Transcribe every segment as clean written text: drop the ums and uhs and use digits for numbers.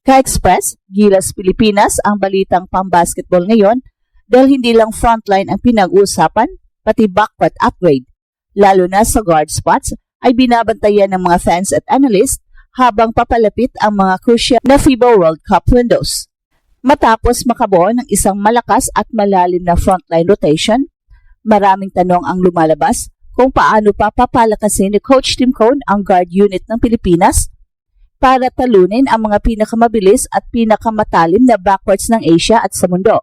Ka-Express, Gilas Pilipinas ang balitang pang-basketball ngayon dahil hindi lang frontline ang pinag-uusapan, pati backcourt upgrade. Lalo na sa guard spots ay binabantayan ng mga fans at analysts habang papalapit ang mga crucial na FIBA World Cup windows. Matapos makabuo ng isang malakas at malalim na frontline rotation, maraming tanong ang lumalabas kung paano pa papalakasin ni Coach Tim Cone ang guard unit ng Pilipinas para talunin ang mga pinakamabilis at pinakamatalim na backcourts ng Asia at sa mundo.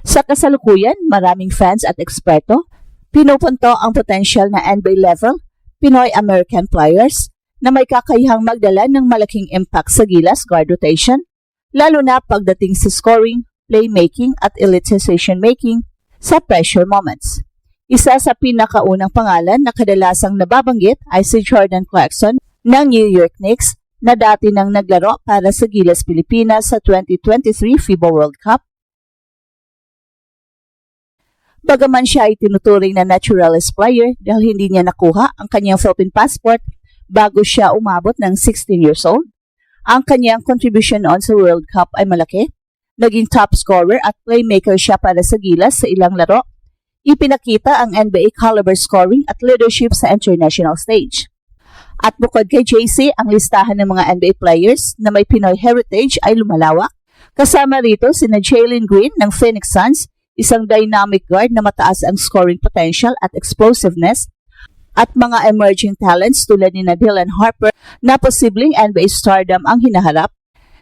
Sa kasalukuyan, maraming fans at eksperto pinupunto ang potential na NBA level Pinoy-American players na may kakayahang magdala ng malaking impact sa Gilas guard rotation, lalo na pagdating sa scoring, playmaking at elite decision-making sa pressure moments. Isa sa pinakaunang pangalan na kadalasang nababanggit ay si Jordan Clarkson ng New York Knicks na dati nang naglaro para sa Gilas Pilipinas sa 2023 FIBA World Cup. Bagaman siya ay tinuturing na naturalist player dahil hindi niya nakuha ang kanyang Philippine passport bago siya umabot ng 16 years old, ang kanyang contribution noon sa World Cup ay malaki. Naging top scorer at playmaker siya para sa Gilas sa ilang laro. Ipinakita ang NBA caliber scoring at leadership sa international stage. At bukod kay JC, ang listahan ng mga NBA players na may Pinoy heritage ay lumalawak. Kasama rito sina Jalen Green ng Phoenix Suns, isang dynamic guard na mataas ang scoring potential at explosiveness, at mga emerging talents tulad ni Dylan Harper na posibleng NBA stardom ang hinaharap,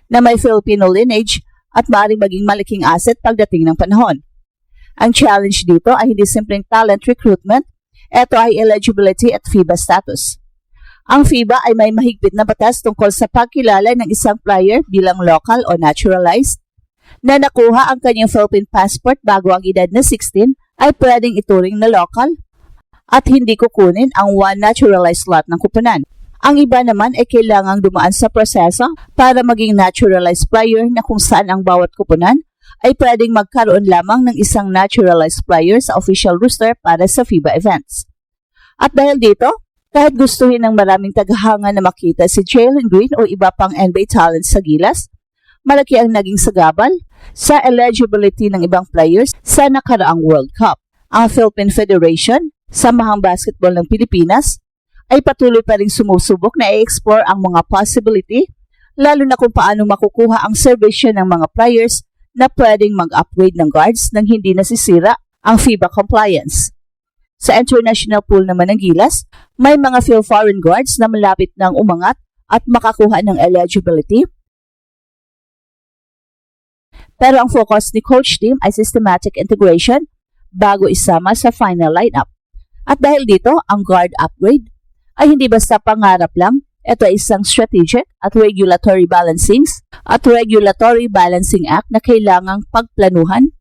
na may Filipino lineage at maaaring maging malaking asset pagdating ng panahon. Ang challenge dito ay hindi simpleng talent recruitment, ito ay eligibility at FIBA status. Ang FIBA ay may mahigpit na batas tungkol sa pagkilala ng isang player bilang local o naturalized, na nakuha ang kanyang Philippine passport bago ang edad na 16 ay pwedeng ituring na local at hindi kukunin ang one naturalized slot ng kupunan. Ang iba naman ay kailangang dumaan sa proseso para maging naturalized player na kung saan ang bawat kupunan ay pwedeng magkaroon lamang ng isang naturalized player sa official roster para sa FIBA events. At dahil dito, kahit gustuhin ng maraming tagahanga na makita si Jalen Green o iba pang NBA talent sa Gilas, malaki ang naging sagabal sa eligibility ng ibang players sa nakaraang World Cup. Ang Philippine Federation, Samahang Basketball ng Pilipinas, ay patuloy pa rin sumusubok na i-explore ang mga possibility, lalo na kung paano makukuha ang serbisyo ng mga players na pwedeng mag-upgrade ng guards nang hindi nasisira ang FIBA compliance. Sa international pool naman ng Gilas, may mga foreign guards na malapit ng umangat at makakuha ng eligibility. Pero ang focus ni Coach Tim ay systematic integration bago isama sa final lineup. At dahil dito, ang guard upgrade ay hindi basta pangarap lang, ito ay isang strategic at regulatory balancing act na kailangang pagplanuhan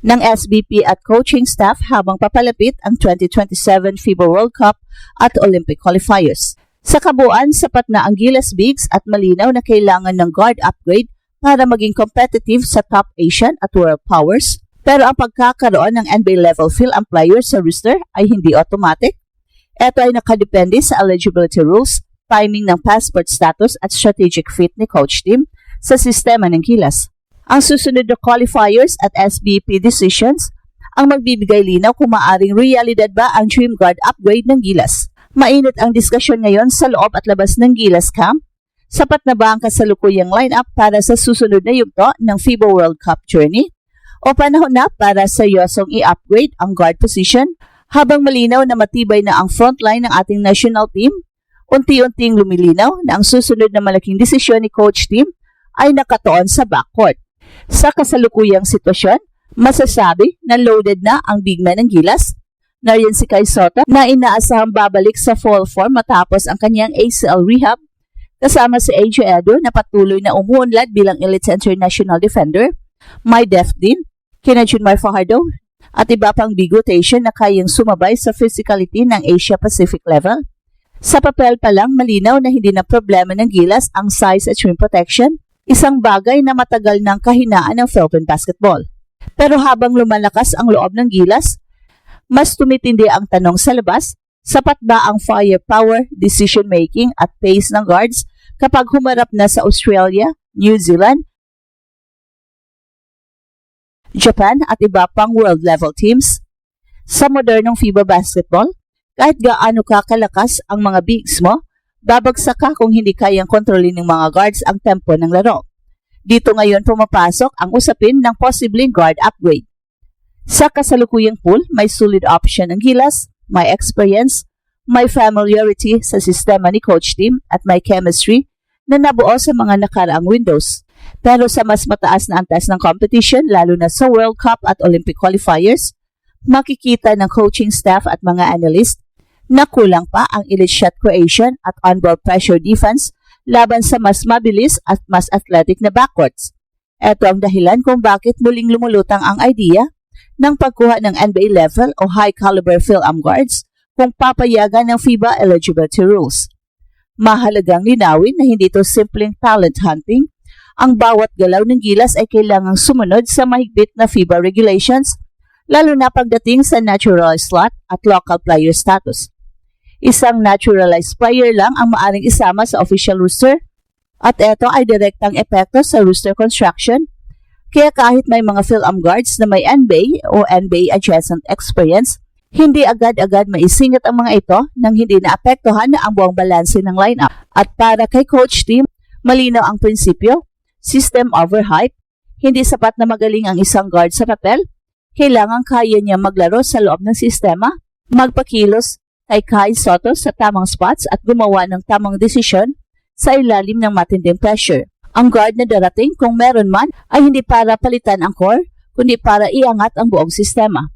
ng SBP at coaching staff habang papalapit ang 2027 FIBA World Cup at Olympic qualifiers. Sa kabuuan, sapat na ang Gilas Bigs at malinaw na kailangan ng guard upgrade para maging competitive sa top Asian at world powers. Pero ang pagkakaroon ng NBA level fill ang players sa roster ay hindi automatic. Ito ay nakadepende sa eligibility rules, timing ng passport status at strategic fit ni Coach Tim sa sistema ng Gilas. Ang susunod na qualifiers at SBP decisions ang magbibigay linaw kung maaring realidad ba ang dream guard upgrade ng Gilas. Mainit ang diskusyon ngayon sa loob at labas ng Gilas camp. Sapat na ba ang kasalukuyang lineup para sa susunod na yugto ng FIBA World Cup journey? O panahon na para seryosong i-upgrade ang guard position habang malinaw na matibay na ang frontline ng ating national team? Unti-unting lumilinaw na ang susunod na malaking desisyon ni Coach Tim ay nakatuon sa backcourt. Sa kasalukuyang sitwasyon, masasabi na loaded na ang big man ng Gilas. Nariyan si Kai Sota na inaasahang babalik sa full form matapos ang kanyang ACL rehab. Kasama si AJ Edo na patuloy na umuunlad bilang elite international defender. May depth din, kina Junmar Fajardo at iba pang big rotation na kayang sumabay sa physicality ng Asia-Pacific level. Sa papel pa lang, malinaw na hindi na problema ng Gilas ang size at rim protection, isang bagay na matagal ng kahinaan ng Philippine basketball. Pero habang lumalakas ang loob ng Gilas, mas tumitindi ang tanong sa labas, sapat ba ang firepower, decision-making at pace ng guards kapag humarap na sa Australia, New Zealand, Japan at iba pang world-level teams. Sa modernong FIBA basketball, kahit gaano ka kalakas ang mga bigs mo, babagsak ka kung hindi kayang kontrolin ng mga guards ang tempo ng laro. Dito ngayon pumapasok ang usapin ng posibleng guard upgrade. Sa kasalukuyang pool, may solid option ang Gilas, may experience, may familiarity sa sistema ni coach team at may chemistry na nabuo sa mga nakaraang windows. Pero sa mas mataas na antas ng competition, lalo na sa World Cup at Olympic qualifiers, makikita ng coaching staff at mga analyst na kulang pa ang elite shot creation at on-ball pressure defense laban sa mas mabilis at mas athletic na backcourts. Ito ang dahilan kung bakit muling lumulutang ang idea ng pagkuha ng NBA level o high-caliber fill-arm guards kung papayagan ng FIBA eligibility rules. Mahalagang linawin na hindi ito simpleng talent hunting. Ang bawat galaw ng Gilas ay kailangang sumunod sa mahigpit na FIBA regulations, lalo na pagdating sa naturalized slot at local player status. Isang naturalized player lang ang maaring isama sa official roster at ito ay direktang epekto sa roster construction. Kaya kahit may mga fill-arm guards na may NBA o NBA adjacent experience, hindi agad-agad maisingit ang mga ito nang hindi naapektuhan na ang buong balanse ng lineup. At para kay coach team, malinaw ang prinsipyo, system over hype, hindi sapat na magaling ang isang guard sa papel, kailangan kaya niya maglaro sa loob ng sistema, magpakilos kay Kai Soto sa tamang spots at gumawa ng tamang desisyon sa ilalim ng matinding pressure. Ang guard na darating kung meron man ay hindi para palitan ang core, kundi para iangat ang buong sistema.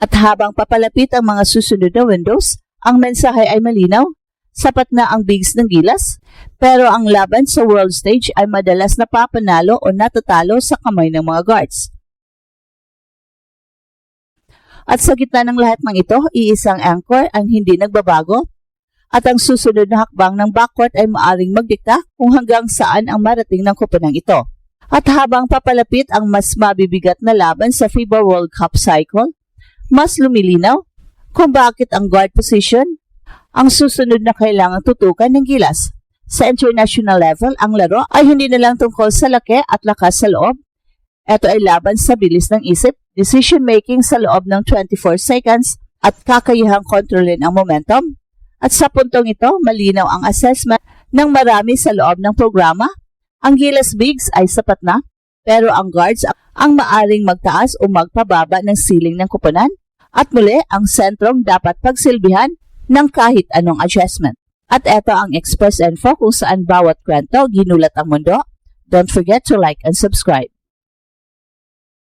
At habang papalapit ang mga susunod na windows, ang mensahe ay malinaw, sapat na ang bigs ng Gilas, pero ang laban sa world stage ay madalas napapanalo o natatalo sa kamay ng mga guards. At sa gitna ng lahat ng ito, iisang anchor ang hindi nagbabago, at ang susunod na hakbang ng backcourt ay maaring magdikta kung hanggang saan ang marating ng koponang ito. At habang papalapit ang mas mabibigat na laban sa FIBA World Cup cycle, mas lumilinaw kung bakit ang guard position ang susunod na kailangang tutukan ng Gilas. Sa international level, ang laro ay hindi na lang tungkol sa laki at lakas sa loob. Ito ay laban sa bilis ng isip, decision-making sa loob ng 24 seconds at kakayahang kontrolin ang momentum. At sa puntong ito, malinaw ang assessment ng marami sa loob ng programa. Ang Gilas bigs ay sapat na, pero ang guards ang maaring magtaas o magpababa ng ceiling ng koponan. At muli, ang sentrong dapat pagsilbihan ng kahit anong adjustment. At ito ang Express Info kung saan bawat kwento ginulat ang mundo. Don't forget to like and subscribe.